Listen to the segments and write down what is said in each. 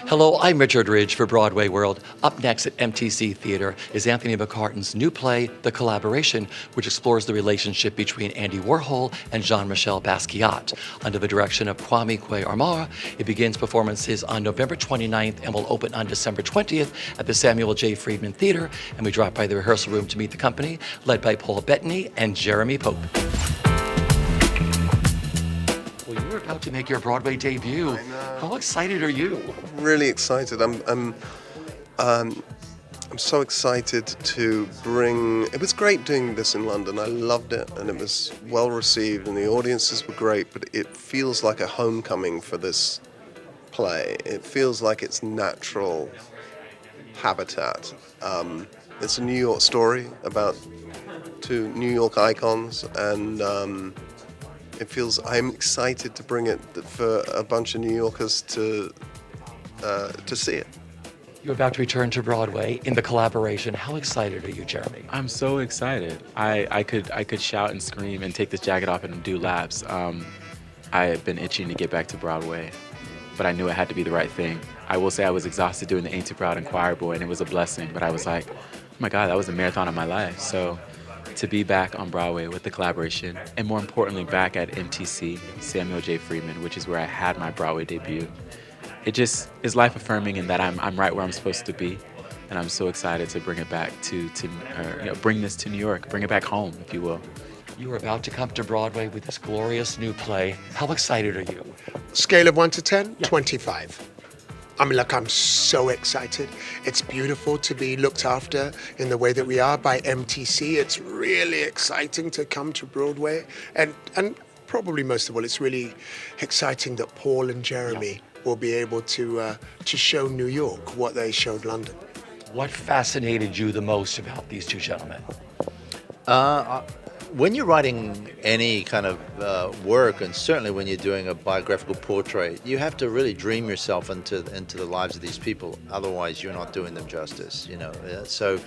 Hello, I'm Richard Ridge for BroadwayWorld. Up next at MTC Theatre is Anthony McCartan's new play, The Collaboration, which explores the relationship between Andy Warhol and Jean-Michel Basquiat. Under the direction of Kwame Kwei-Armah, it begins performances on November 29th and will open on December 20th at the Samuel J. Friedman Theatre, and we drop by the rehearsal room to meet the company, led by Paul Bettany and Jeremy Pope. Well, you were about to make your Broadway debut. I know. How excited are you? Really excited. I'm so excited to bring. It was great doing this in London. I loved it, and it was well received, and the audiences were great. But it feels like a homecoming for this play. It feels like its natural habitat. It's a New York story about two New York icons, and I'm excited to bring it for a bunch of New Yorkers to see it. You're about to return to Broadway in The Collaboration. How excited are you, Jeremy? I'm so excited. I could shout and scream and take this jacket off and do laps. I had been itching to get back to Broadway, but I knew it had to be the right thing. I will say I was exhausted doing the Ain't Too Proud and Choir Boy, and it was a blessing, but I was like, oh my God, that was a marathon of my life. So to be back on Broadway with The Collaboration, and more importantly, back at MTC, Samuel J. Friedman, which is where I had my Broadway debut, it just is life-affirming in that I'm right where I'm supposed to be, and I'm so excited to bring it back bring this to New York, bring it back home, if you will. You are about to come to Broadway with this glorious new play. How excited are you? Scale of 1 to 10, Yeah. 25. I mean, look, I'm so excited. It's beautiful to be looked after in the way that we are by MTC. It's really exciting to come to Broadway. And probably most of all, it's really exciting that Paul and Jeremy will be able to show New York what they showed London. What fascinated you the most about these two gentlemen? When you're writing any kind of work, and certainly when you're doing a biographical portrait, you have to really dream yourself into the lives of these people. Otherwise, you're not doing them justice. So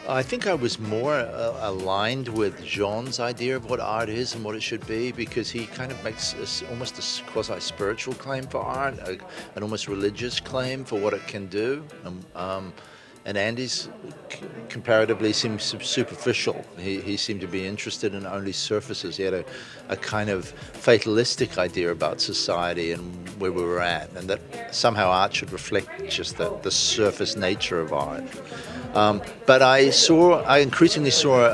I think I was more aligned with Jean's idea of what art is and what it should be, because he kind of makes almost a quasi-spiritual claim for art, an almost religious claim for what it can do. And Andy's comparatively seems superficial. He seemed to be interested in only surfaces. He had a kind of fatalistic idea about society and where we were at, and that somehow art should reflect just the surface nature of art. But I increasingly saw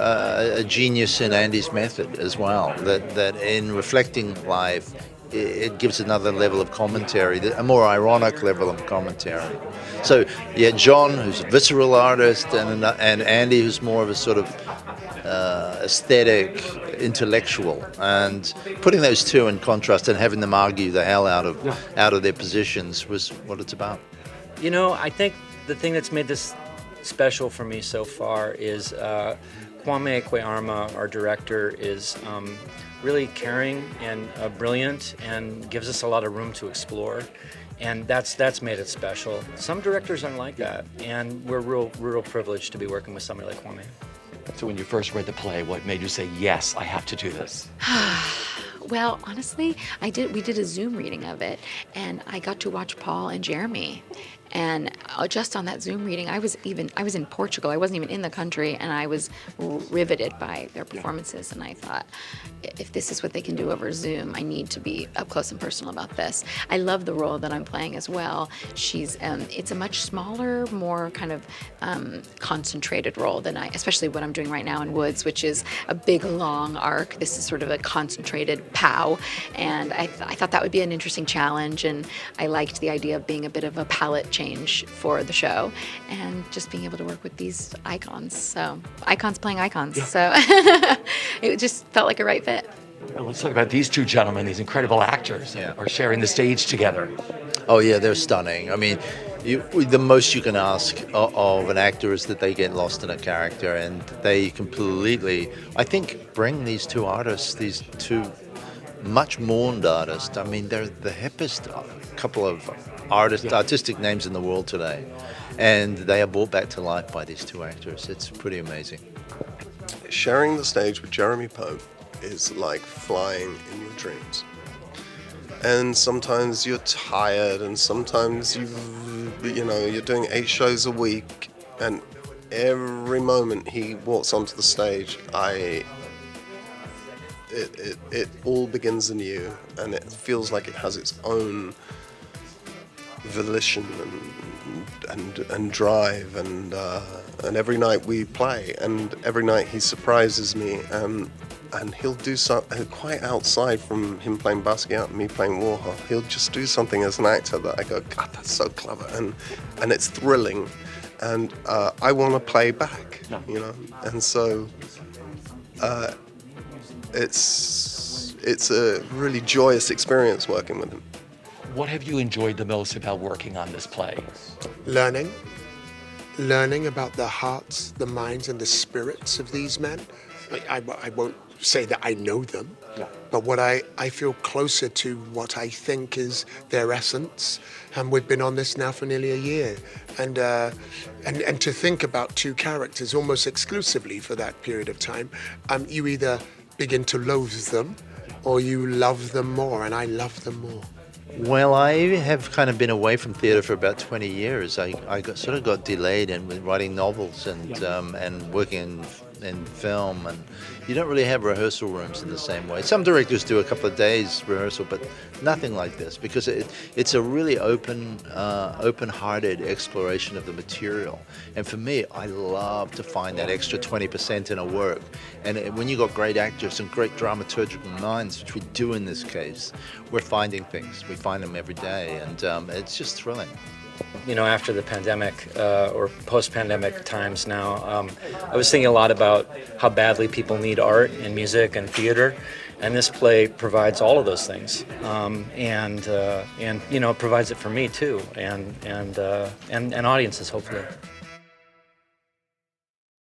a genius in Andy's method as well, that in reflecting life, it gives another level of commentary, a more ironic level of commentary. So you had John, who's a visceral artist, and Andy, who's more of a sort of aesthetic, intellectual. And putting those two in contrast and having them argue the hell out of their positions was what it's about. You know, I think the thing that's made this special for me so far is Kwame Kwei-Armah, our director, is really caring and brilliant and gives us a lot of room to explore. And that's made it special. Some directors aren't like that, and we're real privileged to be working with somebody like Kwame. So when you first read the play, what made you say, yes, I have to do this? Well, honestly, we did a Zoom reading of it, and I got to watch Paul and Jeremy. And just on that Zoom reading, I was in Portugal. I wasn't even in the country, and I was riveted by their performances. And I thought, if this is what they can do over Zoom, I need to be up close and personal about this. I love the role that I'm playing as well. It's a much smaller, more kind of concentrated role than especially what I'm doing right now in Woods, which is a big, long arc. This is sort of a concentrated pow, and I thought that would be an interesting challenge. And I liked the idea of being a bit of a palette change for the show, and just being able to work with these icons. So icons playing icons. So it just felt like a right fit. Well, let's talk about these two gentlemen, these incredible actors, are sharing the stage together. Oh yeah, they're stunning. I mean, the most you can ask of an actor is that they get lost in a character, and they completely, I think, bring these two artists, these two much mourned artists. I mean, they're the hippest couple of artistic names in the world today, and they are brought back to life by these two actors. It's pretty amazing. Sharing the stage with Jeremy Pope is like flying in your dreams. and sometimes you're tired, and sometimes you're doing 8 shows a week, and every moment he walks onto the stage, it all begins anew, and it feels like it has its own volition and drive, and every night we play, and every night he surprises me, and he'll do something quite outside from him playing Basquiat and me playing Warhol. He'll just do something as an actor that I go, God, that's so clever, and it's thrilling, and I want to play back, and so it's a really joyous experience working with him. What have you enjoyed the most about working on this play? Learning about the hearts, the minds, and the spirits of these men. I won't say that I know them, but what I feel closer to what I think is their essence. And we've been on this now for nearly a year, and to think about 2 characters almost exclusively for that period of time, you either begin to loathe them or you love them more, and I love them more. Well, I have kind of been away from theatre for about 20 years. I sort of got delayed in writing novels and working in film, and you don't really have rehearsal rooms in the same way. Some directors do a couple of days rehearsal, but nothing like this, because it's a really open-hearted exploration of the material. And for me, I love to find that extra 20% in a work. And when you've got great actors and great dramaturgical minds, which we do in this case, we're finding things. We find them every day, and it's just thrilling. After the pandemic or post-pandemic times now, I was thinking a lot about how badly people need art and music and theater, and this play provides all of those things, and it provides it for me too, and audiences hopefully.